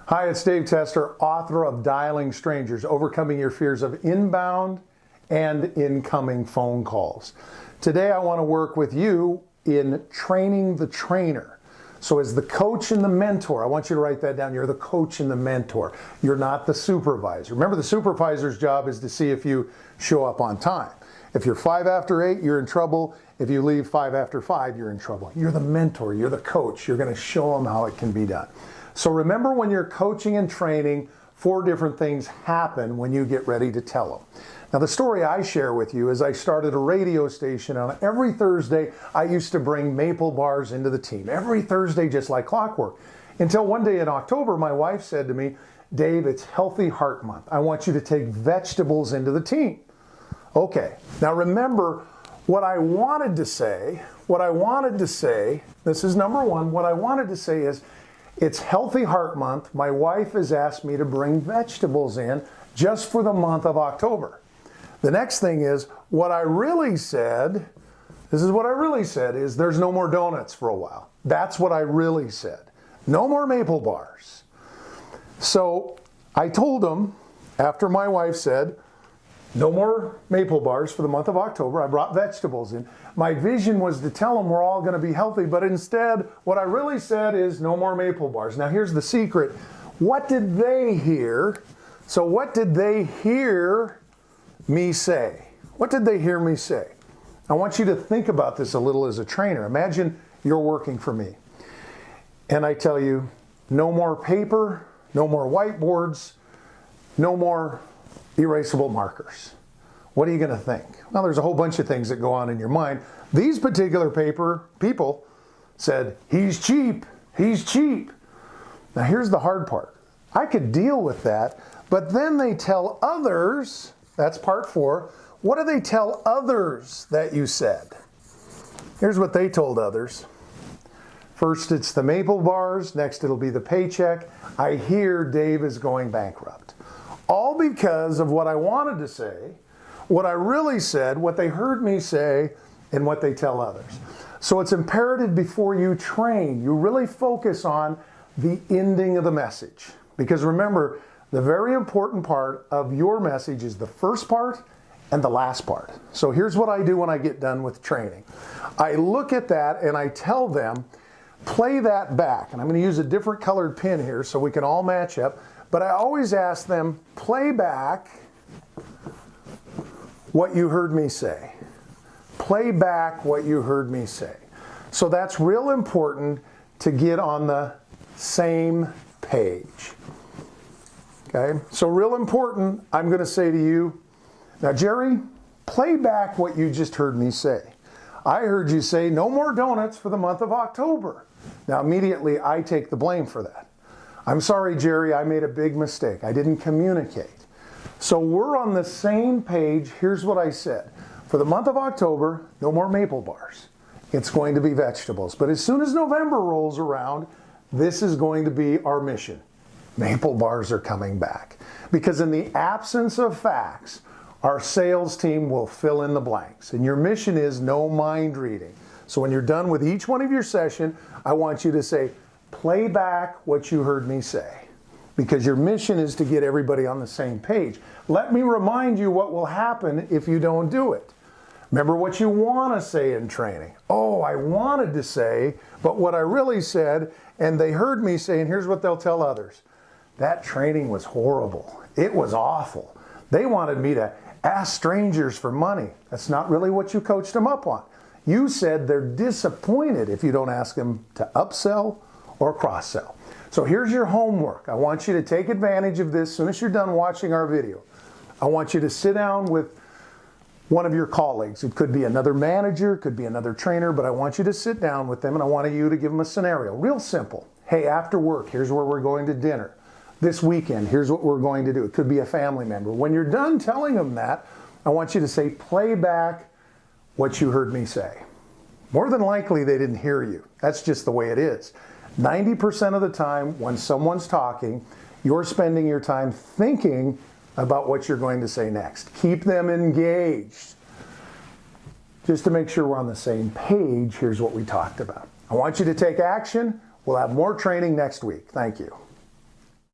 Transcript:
Hi, it's Dave Tester, author of Dialing Strangers, Overcoming Your Fears of Inbound and Incoming Phone Calls. Today I want to work with you in training the trainer. So as the coach and the mentor, I want you to write that down. You're the coach and the mentor. You're not the supervisor. Remember, the supervisor's job is to see if you show up on time. If you're 5 after 8, you're in trouble. If you leave 5 after 5, you're in trouble. You're the mentor. You're the coach. You're going to show them how it can be done. So remember, when you're coaching and training, 4 different things happen when you get ready to tell them. Now, the story I share with you is I started a radio station, and every Thursday I used to bring maple bars into the team. Every Thursday, just like clockwork. Until one day in October, my wife said to me, "Dave, it's Healthy Heart Month. I want you to take vegetables into the team." Okay, now remember what I wanted to say. This is number 1. What I wanted to say is, it's Healthy Heart Month. My wife has asked me to bring vegetables in just for the month of October. The next thing is, what I really said, is there's no more donuts for a while. That's what I really said. No more maple bars. So I told them, after my wife said, no more maple bars for the month of October, I brought vegetables in. My vision was to tell them we're all going to be healthy, but instead, what I really said is no more maple bars. Now here's the secret. What did they hear? So what did they hear me say? What did they hear me say? I want you to think about this a little as a trainer. Imagine you're working for me, and I tell you, no more paper, no more whiteboards, no more erasable markers. What are you going to think? Well, there's a whole bunch of things that go on in your mind. These particular people said, he's cheap, he's cheap. Now here's the hard part. I could deal with that, but then they tell others, that's part 4, what do they tell others that you said? Here's what they told others. First it's the maple bars, next it'll be the paycheck. I hear Dave is going bankrupt. All because of what I wanted to say, what I really said, what they heard me say, and what they tell others. So it's imperative before you train, you really focus on the ending of the message. Because remember, the very important part of your message is the first part and the last part. So here's what I do when I get done with training. I look at that and I tell them, play that back. And I'm going to use a different colored pen here so we can all match up. But I always ask them, play back what you heard me say. Play back what you heard me say. So that's real important to get on the same page. Okay, so real important, I'm going to say to you, now Jerry, play back what you just heard me say. I heard you say no more donuts for the month of October. Now immediately I take the blame for that. I'm sorry, Jerry, I made a big mistake. I didn't communicate. So we're on the same page. Here's what I said. For the month of October, no more maple bars. It's going to be vegetables. But as soon as November rolls around, this is going to be our mission. Maple bars are coming back. Because in the absence of facts, our sales team will fill in the blanks. And your mission is no mind reading. So when you're done with each one of your session, I want you to say, play back what you heard me say, because your mission is to get everybody on the same page. Let me remind you what will happen if you don't do it. Remember what you want to say in training. Oh, I wanted to say, but what I really said, and they heard me say, and here's what they'll tell others. That training was horrible. It was awful. They wanted me to ask strangers for money. That's not really what you coached them up on. You said they're disappointed if you don't ask them to upsell or cross-sell. So here's your homework. I want you to take advantage of this as soon as you're done watching our video. I want you to sit down with one of your colleagues. It could be another manager, it could be another trainer, but I want you to sit down with them and I want you to give them a scenario. Real simple. Hey, after work, here's where we're going to dinner. This weekend, here's what we're going to do. It could be a family member. When you're done telling them that, I want you to say, play back what you heard me say. More than likely, they didn't hear you. That's just the way it is. 90% of the time when someone's talking, you're spending your time thinking about what you're going to say next. Keep them engaged. Just to make sure we're on the same page, here's what we talked about. I want you to take action. We'll have more training next week. Thank you.